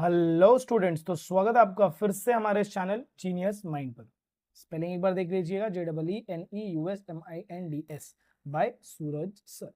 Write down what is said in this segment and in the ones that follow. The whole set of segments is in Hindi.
हेलो स्टूडेंट्स, तो स्वागत है आपका फिर से हमारे चैनल जीनियस माइंड पर। स्पेलिंग एक बार देख लीजिएगा, JEENEUSMINDS बाय सूरज सर।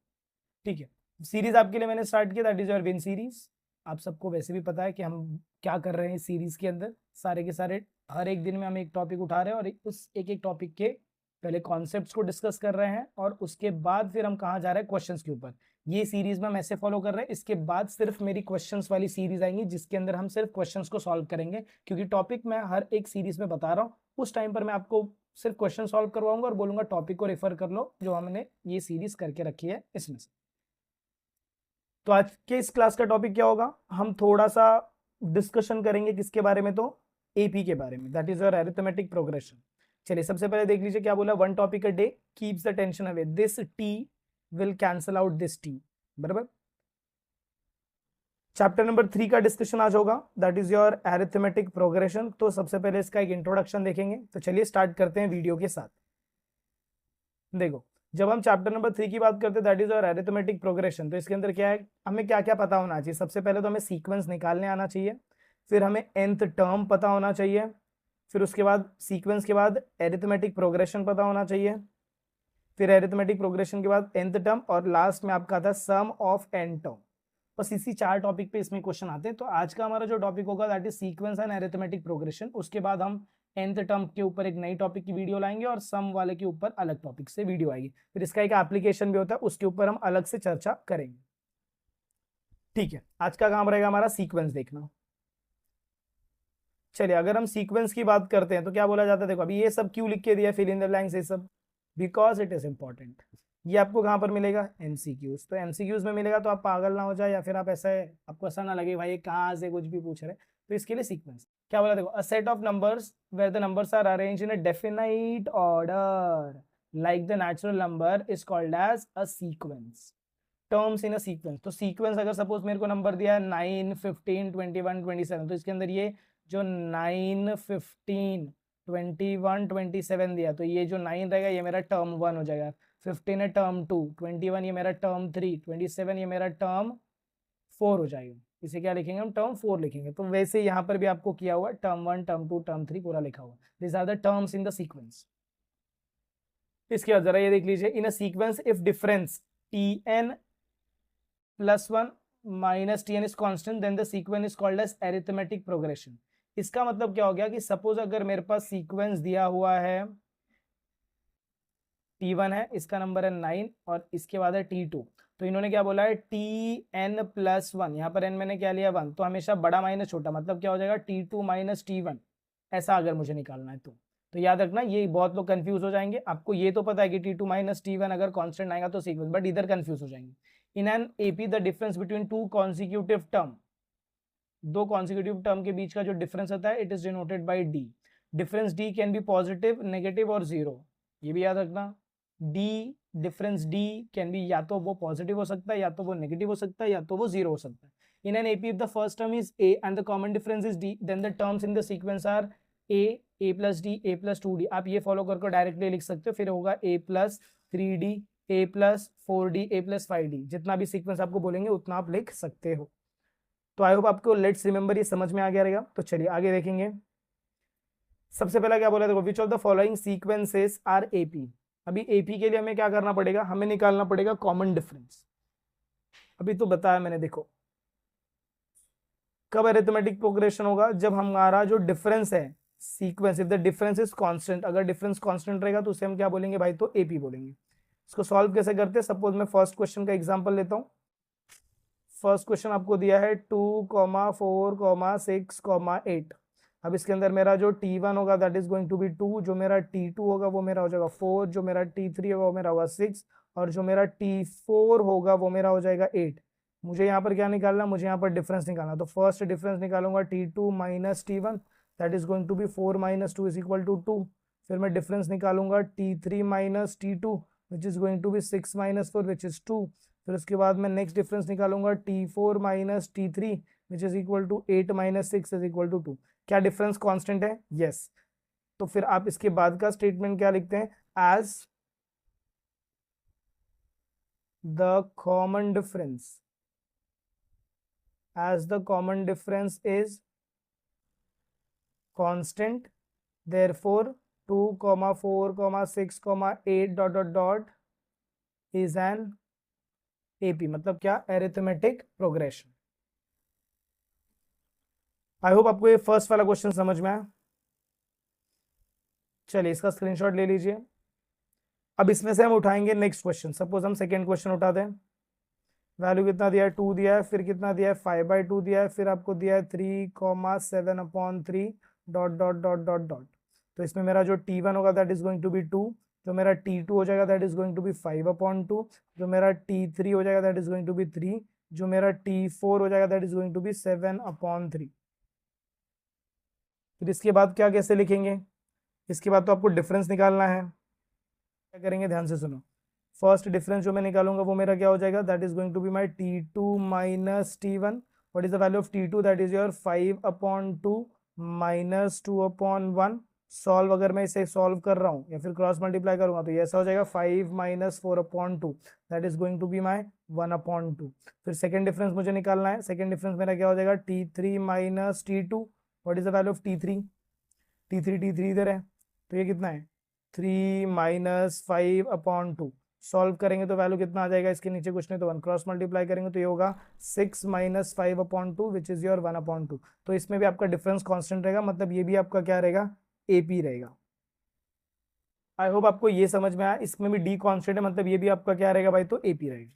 ठीक है, सीरीज आपके लिए मैंने स्टार्ट किया, that is your win series. आप सबको वैसे भी पता है कि हम क्या कर रहे हैं इस सीरीज के अंदर। सारे के सारे हर एक दिन में हम एक टॉपिक उठा रहे हैं और उस एक एक टॉपिक के पहले कॉन्सेप्ट्स को डिस्कस कर रहे हैं और उसके बाद फिर हम कहाँ जा रहे हैं, क्वेश्चंस के ऊपर। ये सीरीज में हम ऐसे फॉलो कर रहे हैं। इसके बाद सिर्फ मेरी क्वेश्चंस वाली सीरीज आएंगी जिसके अंदर हम सिर्फ क्वेश्चंस को सॉल्व करेंगे, क्योंकि टॉपिक मैं हर एक सीरीज में बता रहा हूँ। उस टाइम पर मैं आपको सिर्फ क्वेश्चन सॉल्व करवाऊंगा और बोलूंगा टॉपिक को रेफर कर लो जो हमने ये सीरीज करके रखी है इसमें से। तो आज के इस क्लास का टॉपिक क्या होगा, हम थोड़ा सा डिस्कशन करेंगे किसके बारे में, तो एपी के बारे में, that is your arithmetic progression. चलिए सबसे पहले देख लीजिए क्या बोला, one topic a day keeps the tension away, this T will cancel out this T, बराबर। चैप्टर नंबर 3 का डिस्कशन आज होगा, that is your arithmetic progression. तो सबसे पहले इसका एक इंट्रोडक्शन देखेंगे। तो चलिए स्टार्ट करते हैं वीडियो के साथ। देखो, जब हम चैप्टर नंबर 3 की बात करते हैं, दैट इज और अरिथमेटिक प्रोग्रेशन, तो इसके अंदर क्या है, हमें क्या क्या पता होना चाहिए। सबसे पहले तो हमें सीक्वेंस निकालने आना चाहिए, फिर हमें nth टर्म पता होना चाहिए, फिर उसके बाद सीक्वेंस के बाद अरिथमेटिक प्रोग्रेशन पता होना चाहिए, फिर अरिथमेटिक प्रोग्रेशन के बाद nth टर्म, और लास्ट में आपका आता है सम ऑफ n टर्म। बस इसी 4 टॉपिक पे इसमें क्वेश्चन आते हैं। तो आज का हमारा जो टॉपिक होगा that is sequence and arithmetic progression. उसके बाद हम nth टर्म के ऊपर एक नई टॉपिक की वीडियो लाएंगे और सम वाले के ऊपर अलग टॉपिक से वीडियो आएगी। फिर इसका एक एप्लीकेशन भी होता है, उसके ऊपर हम अलग से चर्चा करेंगे। ठीक है, आज का काम रहेगा हमारा सीक्वेंस देखना। चलिए, अगर हम सीक्वेंस की बात करते हैं तो क्या बोला जाता है, देखो अभी ये सब क्यों लिख के दिया, फिल इन द ब्लैंक्स, ये सब बिकॉज इट इज इंपॉर्टेंट। ये आपको कहाँ पर मिलेगा, एमसीक्यूज। तो एमसीक्यूज में मिलेगा, तो आप पागल ना हो जाए या फिर आप ऐसा है, आपको ऐसा ना लगे भाई ये कहाँ से कुछ भी पूछ रहे। तो इसके लिए सीक्वेंस क्या बोला, देखो a set of numbers where the numbers are arranged in a definite order like the natural number is called as a sequence. Terms in a sequence, तो सीक्वेंस अगर सपोज मेरे को नंबर दिया है 9, 15, 21, 27, तो इसके अंदर ये जो 9, 15, 21, 27 दिया, तो ये जो 9 रहेगा ये मेरा टर्म 1 हो जाएगा, 15 है टर्म 2, 21 ये मेरा टर्म 3, 27 ये मेरा टर्म 4 हो जाएगा। इसे क्या लिखेंगे हम, टर्म 4 लिखेंगे। तो वैसे यहाँ पर भी आपको किया हुआ टर्म 1, टर्म 2, टर्म 3 पूरा लिखा हुआ, this are the terms in the sequence. इसके बाद जरा ये देख लीजिए, in a sequence if difference tn +1 minus T N is constant then the sequence is called as arithmetic progression. इसका मतलब क्या हो गया कि सपोज अगर मेरे पास सीक्वेंस दिया हुआ है, T1 है, इसका नंबर है 9 और इसके बाद है T2, तो इन्होंने क्या बोला है Tn+1, यहाँ पर n मैंने क्या लिया 1, तो हमेशा बड़ा माइनस छोटा, मतलब क्या हो जाएगा T2 माइनस T1, ऐसा अगर मुझे निकालना है तो याद रखना, ये बहुत लोग कंफ्यूज हो जाएंगे। आपको ये तो पता है कि T2 माइनस T1 अगर कांस्टेंट आएगा तो सीक्वेंस, बट इधर कंफ्यूज हो जाएंगे। इन an AP the difference between two consecutive term, दो कॉन्सिक्यूटिव टर्म के बीच का जो डिफरेंस होता है, it is denoted by D. Difference D can be positive, negative और जीरो, ये भी याद रखना। D difference D can be, या तो वो पॉजिटिव हो सकता है, या तो वो नेगेटिव हो सकता है, या तो वो जीरो हो सकता है। In an AP if the first term is a and the common difference is d, then the terms in the sequence are a plus d, a plus 2डी। आप ये फॉलो करके डायरेक्टली लिख सकते हो, फिर होगा ए प्लस 3डी, ए प्लस 4डी, ए प्लस 5डी, जितना भी सीक्वेंस आपको बोलेंगे उतना आप लिख सकते हो। तो आई होप आपको लेट्स रिमेंबर ये समझ में आ गया रहेगा। तो चलिए आगे देखेंगे। सबसे पहला क्या बोला, देखो which of the following sequences are AP. अभी एपी के लिए हमें क्या करना पड़ेगा, हमें निकालना पड़ेगा कॉमन डिफरेंस। अभी तो बताया मैंने, देखो कब अरिथमेटिक प्रोग्रेशन होगा, जब हमारा जो डिफरेंस है sequence, if the difference is constant, अगर डिफरेंस कांस्टेंट रहेगा तो उसे हम क्या बोलेंगे भाई, तो एपी बोलेंगे। इसको सॉल्व कैसे करते हैं, सपोज मैं फर्स्ट क्वेश्चन का एग्जांपल लेता हूं। फर्स्ट क्वेश्चन आपको दिया है 2,4,6,8। अब इसके अंदर मेरा जो T1 होगा that is going to be 2, जो मेरा T2 होगा वो मेरा हो जाएगा 4, जो मेरा T3 होगा वो मेरा होगा 6, और जो मेरा T4 होगा वो मेरा हो जाएगा 8। मुझे यहाँ पर क्या निकालना, मुझे यहाँ पर डिफरेंस निकालना। तो फर्स्ट डिफरेंस निकालूंगा T2 minus T1, that is going to be 4 minus 2 is equal to 2। फिर मैं डिफरेंस निकालूंगा T3 minus T2 which is going to be 6 minus 4 which is 2। फिर उसके बाद मैं नेक्स्ट डिफरेंस निकालूंगा T4 minus T3 which is equal to 8 minus 6 is equal to 2। क्या डिफरेंस कांस्टेंट है, यस। तो फिर आप इसके बाद का स्टेटमेंट क्या लिखते हैं, as the common difference as the common difference is constant, therefore 2, 4, 6, 8 dot dot dot is an AP, मतलब क्या, अरिथमेटिक प्रोग्रेशन। आई होप आपको ये फर्स्ट वाला क्वेश्चन समझ में आया। चलिए इसका स्क्रीनशॉट ले लीजिए। अब इसमें से हम उठाएंगे नेक्स्ट क्वेश्चन। सपोज हम सेकेंड क्वेश्चन उठाते हैं। वैल्यू कितना दिया है, 2 दिया है, फिर कितना दिया है, 5/2 दिया है, फिर आपको दिया है 3, 7/3 dot dot dot dot dot. तो इसमें मेरा जो T1 होगा that is going to be 2, जो मेरा T2 हो जाएगा that is going to be 5/2, जो मेरा T3 हो जाएगा that is going to be 3, जो मेरा T4 हो जाएगा that is going to be 7/3। फिर इसके बाद क्या कैसे लिखेंगे, इसके बाद तो आपको डिफरेंस निकालना है। क्या करेंगे, ध्यान से सुनो। फर्स्ट डिफरेंस जो मैं निकालूंगा वो मेरा क्या हो जाएगा, that is going to be my T2 minus T1। What is the value of T2, that is your 5/2 minus 2/1। Solve, अगर मैं इसे सॉल्व कर रहा हूँ या फिर क्रॉस मल्टीप्लाई करूंगा तो ये ऐसा हो जाएगा 5 minus 4/2, that is going to be my 1/2। फिर सेकेंड डिफरेंस मुझे निकालना है। सेकेंड डिफरेंस मेरा क्या हो जाएगा, T3 minus T2। What is the value of T3, T3 इधर है, तो ये कितना है, 3 माइनस 5/2। सॉल्व करेंगे तो वैल्यू कितना आ जाएगा, इसके नीचे कुछ नहीं तो 1, क्रॉस मल्टीप्लाई करेंगे तो ये होगा 6 माइनस 5/2 विच इज योर 1/2। तो इसमें भी आपका डिफरेंस कांस्टेंट रहेगा, मतलब ये भी आपका क्या रहेगा, AP रहेगा। आई होप आपको ये समझ में आया। इसमें भी D कांस्टेंट है, मतलब ये भी आपका क्या रहेगा भाई, तो AP रहेगा।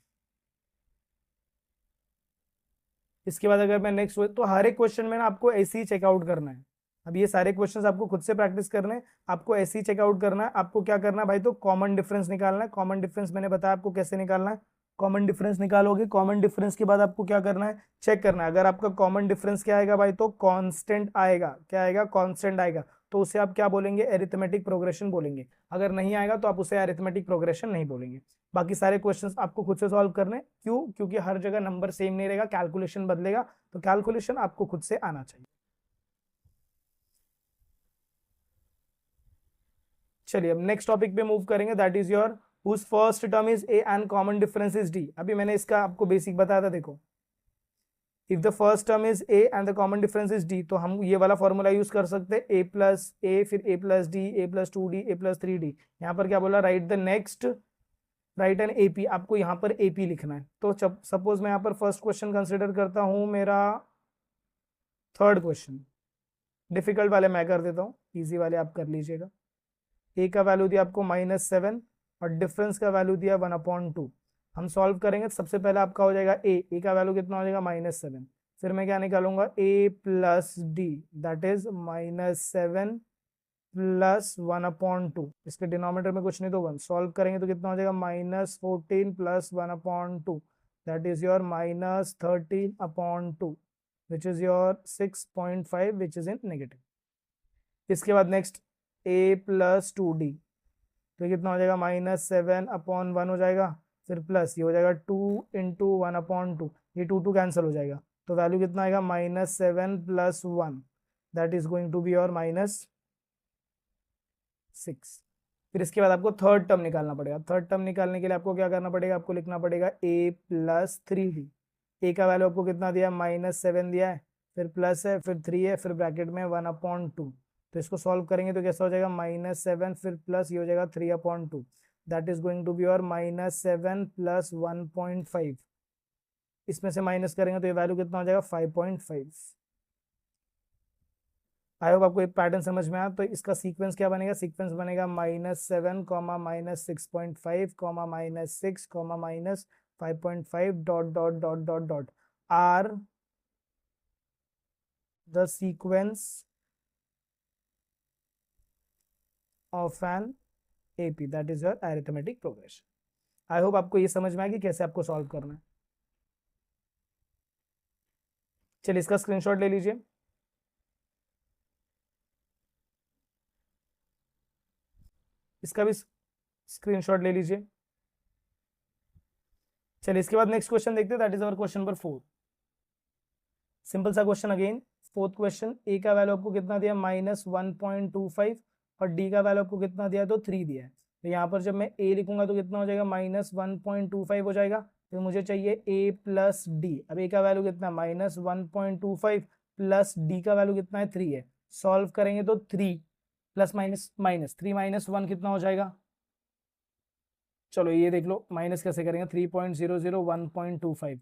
इसके बाद अगर मैं नेक्स्ट, तो हर एक क्वेश्चन में ना आपको ऐसे ही चेकआउट करना है। अब ये सारे क्वेश्चंस आपको खुद से प्रैक्टिस करने हैं, आपको ऐसे ही चेकआउट करना है। आपको क्या करना है भाई, तो कॉमन डिफरेंस निकालना है। कॉमन डिफरेंस मैंने बताया आपको कैसे निकालना है। कॉमन डिफरेंस निकालोगे, कॉमन डिफरेंस के बाद आपको क्या करना है, चेक करना है। अगर आपका कॉमन डिफरेंस क्या आएगा भाई, तो कांस्टेंट आएगा। क्या आएगा, कांस्टेंट आएगा, तो उसे आप क्या बोलेंगे, अरिथमेटिक प्रोग्रेशन बोलेंगे। अगर नहीं आएगा तो आप उसे अरिथमेटिक प्रोग्रेशन नहीं बोलेंगे। बाकी सारे क्वेश्चंस आपको खुद से सॉल्व करने, क्यों, क्योंकि हर जगह नंबर सेम नहीं रहेगा, कैलकुलेशन बदलेगा, तो कैलकुलेशन आपको खुद से आना चाहिए। चलिए अब नेक्स्ट टॉपिक पे मूव करेंगे, that is your whose first term is A and common difference is D। अभी मैंने इसका आपको बेसिक बताया था, देखो if the first term is A and the common difference is D, तो हम ये वाला फॉर्मूला यूज कर सकते हैं, A प्लस A, फिर A plus D, A plus 2D, A plus 3D। यहाँ पर क्या बोला, right the next, right an AP, आपको यहाँ पर AP लिखना है। तो सपोज मैं यहाँ पर फर्स्ट क्वेश्चन कंसिडर करता हूँ, मेरा थर्ड क्वेश्चन। डिफिकल्ट वाले मैं कर देता हूँ, इजी वाले आप कर लीजिएगा। A का वैल्यू दिया आपको -7 और डिफरेंस का वैल्यू दिया 1/2। हम सॉल्व करेंगे, सबसे पहले आपका हो जाएगा A का वैल्यू कितना हो जाएगा, -7। फिर मैं क्या निकालूंगा, A plus D, that is -7 plus 1/2। इसके डिनोमिनेटर में कुछ नहीं तो 1। सॉल्व करेंगे तो कितना हो जाएगा, -14 plus 1/2, that is your -13/2 which is your 6.5 which is in negative. इसके बाद नेक्स्ट A प्लस 2D, तो कितना हो जाएगा, -7/1 हो जाएगा, फिर प्लस ये हो जाएगा 2 इंटू 1/2, ये 2 कैंसिल हो जाएगा, तो वैल्यू कितना आएगा, -7 plus 1, that is going to be your -6। फिर इसके बाद आपको थर्ड टर्म निकालना पड़ेगा। थर्ड टर्म निकालने के लिए आपको क्या करना पड़ेगा, आपको लिखना पड़ेगा A प्लस 3D। A का वैल्यू आपको कितना दिया, -7 दिया है, फिर प्लस है, फिर 3 है, फिर ब्रैकेट में 1/2। तो इसको सॉल्व करेंगे तो कैसा हो जाएगा, -7 फिर प्लस ये हो जाएगा 3/2, that is going to be your -7 plus 1.5। इसमें से माइनस करेंगे तो ये वैल्यू कितना हो जाएगा, 5.5। आई होप आपको एक पैटर्न समझ में आया। तो इसका सीक्वेंस क्या बनेगा, सीक्वेंस बनेगा -7, -6.5, -6, -5.5 dot dot dot dot dot are the sequence of an AP, that is your arithmetic progression. I hope आपको ये समझ में आएगी कैसे आपको सॉल्व करना है। चलिए इसका स्क्रीनशॉट ले लीजिए। इसका भी स्क्रीनशॉट ले लीजिए। चलिए इसके बाद नेक्स्ट क्वेश्चन देखते हैं, that is our question number 4। Simple सा question again, fourth question. A का वैल्यू आपको कितना दिया, -1.25 और D का वैल्यू आपको कितना दिया, तो 3 दिया है। तो यहाँ पर जब मैं A लिखूंगा तो कितना हो जाएगा, -1.25 हो जाएगा। फिर मुझे चाहिए a प्लस डी। अब a का वैल्यू कितना, -1.25 प्लस d का वैल्यू कितना है, 3 है। सॉल्व करेंगे तो 3 प्लस माइनस माइनस 3 माइनस 1 कितना हो जाएगा, चलो ये देख लो माइनस कैसे करेंगे, 3.00 1.25।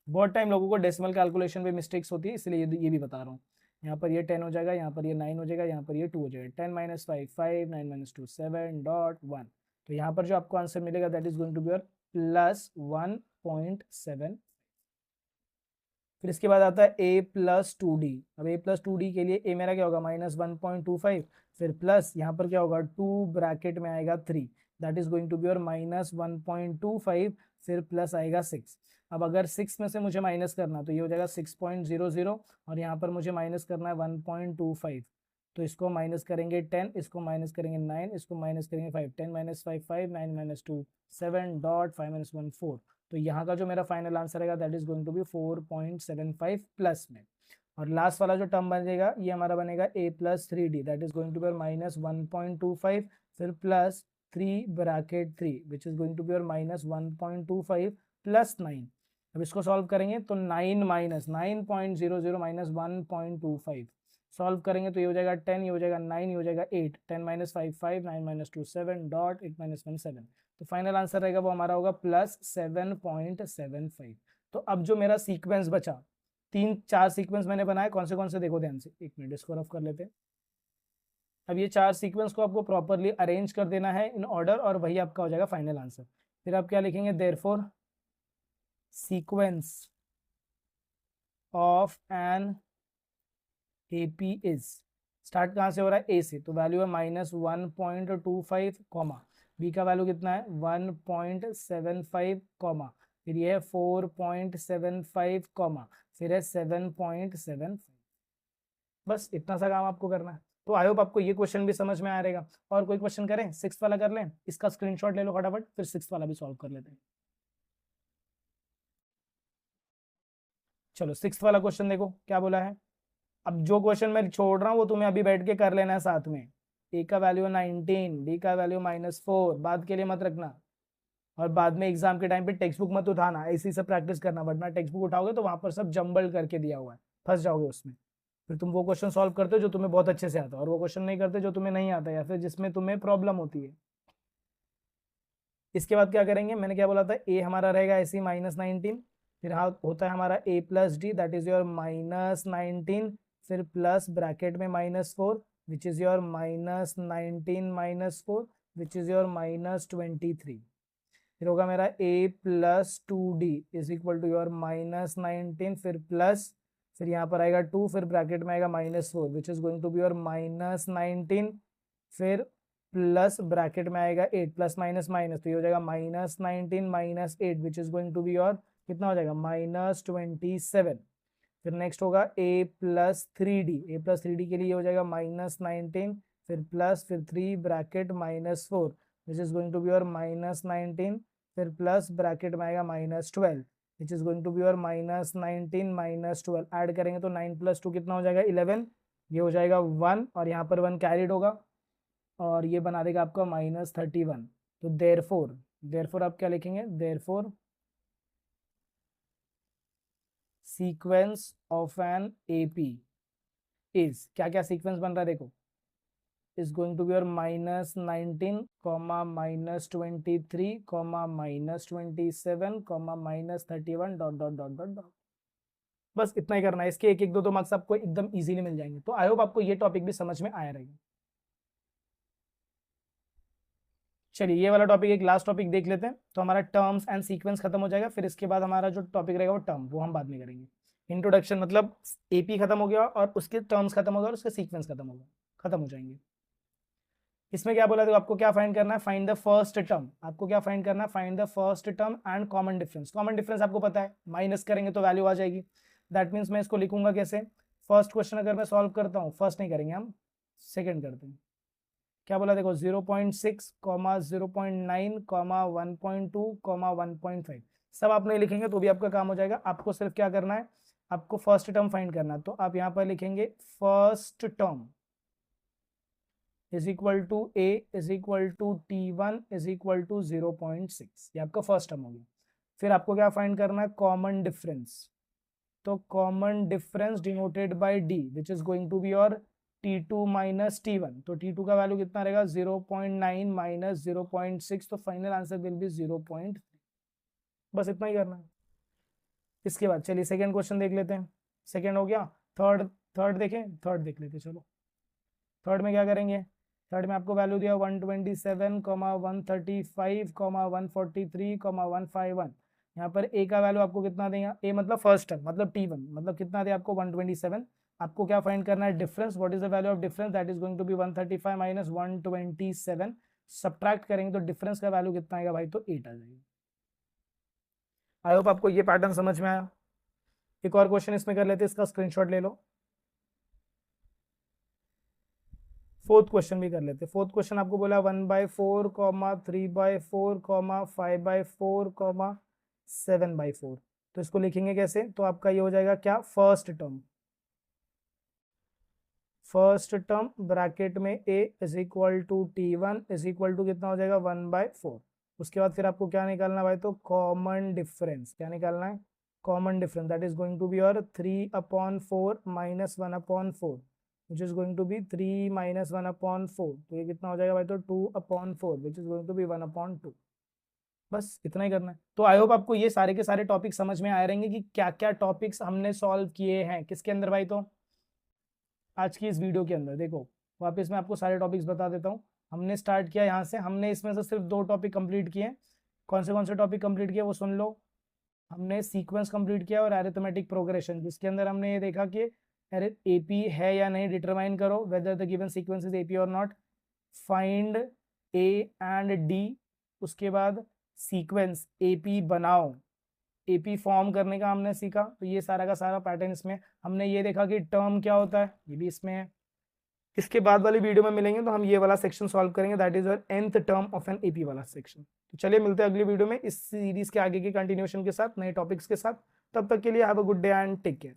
बहुत टाइम लोगों को डेसिमल कैलकुलेशन में मिस्टेक्स होती है, इसलिए ये भी बता रहा हूँ। यहाँ पर ये 10 हो जाएगा, यहाँ पर ये 9 हो जाएगा, यहाँ पर ये 2 हो जाएगा। 10 माइनस 5 5, 9 माइनस 2 7.1। तो यहाँ पर जो आपको आंसर मिलेगा that is going to be your plus 1.7। फिर इसके बाद आता है a प्लस 2d। अब a प्लस 2d के लिए a मेरा क्या होगा, -1.25, फिर प्लस यहाँ पर क्या होगा 2 ब्रैकेट में आएगा 3, that is going to be your -1.25, फिर प्लस आएगा 6। अब अगर 6 में से मुझे माइनस करना तो ये हो जाएगा 6.00, और यहाँ पर मुझे माइनस करना है 1.25, तो इसको माइनस करेंगे 10, इसको माइनस करेंगे 9, इसको माइनस करेंगे 5, 10 माइनस 5 5, 9 माइनस 2 7, डॉट 5 माइनस 1 4। तो यहाँ का जो मेरा फाइनल आंसर आएगा that is going to be 4.75 plus में। और लास्ट वाला जो टर्म बनेगा ये हमारा बनेगा a plus 3d, that is going to be -1.25, फिर plus 3 bracket 3 which is going to be -1.25 plus 9। अब इसको सॉल्व करेंगे तो 9 माइनस 9.00 माइनस 1.25 सॉल्व करेंगे तो ये हो जाएगा 10, ये हो जाएगा 9, ये हो जाएगा 8, 10 माइनस 5 5, 9 माइनस 2 7, डॉट 8 माइनस 1 7। तो फाइनल आंसर रहेगा वो हमारा होगा प्लस 7.75। तो अब जो मेरा सीक्वेंस बचा, 3-4 सीक्वेंस मैंने बनाए, कौन से देखो ध्यान से, एक मिनट इसको रफ कर लेते हैं। अब ये 4 सीक्वेंस को आपको प्रॉपरली अरेंज कर देना है इन ऑर्डर, और वही आपका हो जाएगा फाइनल आंसर। फिर आप क्या लिखेंगे, therefore sequence of an AP is, start कहाँ से हो रहा है, A से, तो वैल्यू है -1.25, कॉमा B का वैल्यू कितना है 1.75, कॉमा फिर ये है 4.75, कॉमा फिर है 7.75। बस इतना सा काम आपको करना है। तो आई होप आपको ये क्वेश्चन भी समझ में आ रहेगा। और कोई क्वेश्चन करें, 6th वाला कर लें, इसका स्क्रीनशॉट ले लो फटाफट, फिर 6th वाला भी सॉल्व कर लेते हैं। चलो 6th वाला क्वेश्चन देखो क्या बोला है। अब जो क्वेश्चन मैं छोड़ रहा हूँ वो तुम्हें अभी बैठ के कर लेना है साथ में। ए का वैल्यू 19, डी का वैल्यू -4, बाद के लिए मत रखना, और बाद में एग्जाम के टाइम पे टेक्स्ट बुक मत उठाना, इसी से प्रैक्टिस करना, वरना टेक्स्ट बुक उठाओगे तो वहां पर सब जंबल करके दिया हुआ है, फंस जाओगे उसमें। फिर तुम वो क्वेश्चन सॉल्व करते हो जो तुम्हें बहुत अच्छे से आता है, और वो क्वेश्चन नहीं करते जो तुम्हें नहीं आता, या फिर जिसमें तुम्हें प्रॉब्लम होती है। इसके बाद क्या करेंगे, मैंने क्या बोला था, ए हमारा रहेगा ऐसे -19, फिर होता है हमारा a plus d, that is your -19, फिर प्लस ब्रैकेट में -4 which is your -19 -4 which is your -23। फिर होगा मेरा a plus 2d is equal to your -19, फिर प्लस, फिर यहाँ पर आएगा 2, फिर ब्रैकेट में आएगा -4 which is going to be your -19, फिर प्लस ब्रैकेट में आएगा 8, प्लस माइनस माइनस, तो ये हो जाएगा -19 -8 which is going to be your कितना हो जाएगा -27। फिर नेक्स्ट होगा a plus 3d, a plus 3d के लिए हो जाएगा -19, फिर प्लस, फिर 3 bracket -4 which is going to be your -19, फिर प्लस ब्रैकेट में आएगा -12 which is going to be your -19 -12। Add करेंगे तो 9 + 2 कितना हो जाएगा 11, ये हो जाएगा 1, और यहाँ पर 1 कैरिड होगा, और ये बना देगा आपका -31। तो देयरफॉर आप क्या लिखेंगे, therefore sequence of an AP is, क्या क्या सीक्वेंस बन रहा है देखो, is going to be your -19, -23, -27, -31, dot dot dot dot dot. बस इतना ही करना है, इसके एक एक दो मार्क्स आपको एकदम इजीली मिल जाएंगे। तो आई होप आपको ये टॉपिक भी समझ में आया रहेगा। चलिए ये वाला टॉपिक एक लास्ट टॉपिक देख लेते हैं, तो हमारा टर्म्स एंड सीक्वेंस खत्म हो जाएगा। फिर इसके बाद हमारा जो टॉपिक रहेगा वो टर्म, वो हम बाद में करेंगे। इंट्रोडक्शन मतलब AP खत्म हो गया, और उसके टर्म्स खत्म हो गया, और उसके सीक्वेंस खत्म हो गया, खत्म हो जाएंगे। इसमें क्या बोला, तो आपको क्या फाइंड करना है, फाइंड द फर्स्ट टर्म। आपको क्या फाइंड करना है, find the first term and common difference. Common difference आपको पता है, माइनस करेंगे तो वैल्यू आ जाएगी। दैट मीन्स मैं इसको लिखूंगा कैसे, फर्स्ट क्वेश्चन अगर मैं सॉल्व करता हूँ, फर्स्ट नहीं करेंगे हम, सेकेंड करते हैं। क्या बोला देखो, 0.6, 0.9, 1.2, 1.5, सब आप नहीं लिखेंगे तो भी आपका काम हो जाएगा। आपको सिर्फ क्या करना है, आपको फर्स्ट टर्म फाइंड करना है। तो आप यहाँ पर लिखेंगे first term, is equal to a is equal to T1 is equal to 0.6। ये आपका फर्स्ट टर्म हो गया। फिर आपको क्या फाइंड करना है, कॉमन डिफरेंस। तो common difference denoted by d which is going to be your T2 minus T1। तो T2 का वैल्यू कितना रहेगा, 0.9 माइनस 0.6, तो फाइनल आंसर विल बी 0.3। बस इतना ही करना है। इसके बाद चलिए सेकेंड क्वेश्चन देख लेते हैं। सेकेंड हो गया। थर्ड थर्ड देखें, थर्ड देख लेते हैं। चलो थर्ड में क्या करेंगे, थर्ड में आपको वैल्यू दिया 127, 135, 143, 151। यहाँ पर ए का वैल्यू आपको कितना देगा, ए मतलब फर्स्ट टर्म मतलब T1, मतलब कितना दे आपको 127। आपको क्या फाइंड करना है, difference. What is the value of difference, that is going to be 135 minus 127। Subtract करेंगे तो डिफरेंस का वैल्यू कितना आएगा भाई, तो 8 आ जाएगा। आई होप आपको ये पैटर्न समझ में आया। एक और क्वेश्चन इसमें कर लेते हैं, इसका स्क्रीनशॉट ले लो। फोर्थ क्वेश्चन भी कर लेते हैं। फोर्थ क्वेश्चन आपको बोला 1/4, 3/4, 5/4, 7/4। तो इसको लिखेंगे कैसे, तो आपका ये हो जाएगा क्या, first term. First term bracket में a is equal to T1 is equal to कितना हो जाएगा, 1/4। उसके बाद फिर आपको क्या निकालना भाई, तो कॉमन डिफरेंस। क्या निकालना है, common difference, that is going to be your 3/4 minus 1/4 which is going to be 3 minus 1/4। तो ये कितना हो जाएगा भाई, तो 2/4 which is going to be 1/2। बस इतना ही करना है। तो आई होप आपको ये सारे के सारे टॉपिक समझ में आए रहेंगे कि क्या क्या टॉपिक्स हमने सॉल्व किए हैं किसके अंदर भाई। तो आज की इस वीडियो के अंदर देखो, वापस मैं आपको सारे टॉपिक्स बता देता हूँ। हमने स्टार्ट किया यहाँ से, हमने इसमें से सिर्फ 2 टॉपिक कंप्लीट किए। कौन से टॉपिक कंप्लीट किए वो सुन लो। हमने सीक्वेंस कंप्लीट किया और अरिथमेटिक प्रोग्रेशन, जिसके अंदर हमने ये देखा कि अरे एपी है या नहीं, डिटरमाइन करो whether the given sequence is AP और not, find A and D. उसके बाद सीक्वेंस एपी बनाओ, एपी फॉर्म करने का हमने सीखा। तो ये सारा का सारा पैटर्न इसमें। हमने ये देखा कि टर्म क्या होता है, ये भी इसमें है। इसके बाद वाली वीडियो में मिलेंगे तो हम ये वाला सेक्शन सॉल्व करेंगे, that is your nth term of an AP वाला सेक्शन। तो चलिए मिलते हैं अगली वीडियो में इस सीरीज के आगे के कंटिन्यूएशन के साथ, नए टॉपिक्स के साथ। तब तक के लिए have a good day and take care.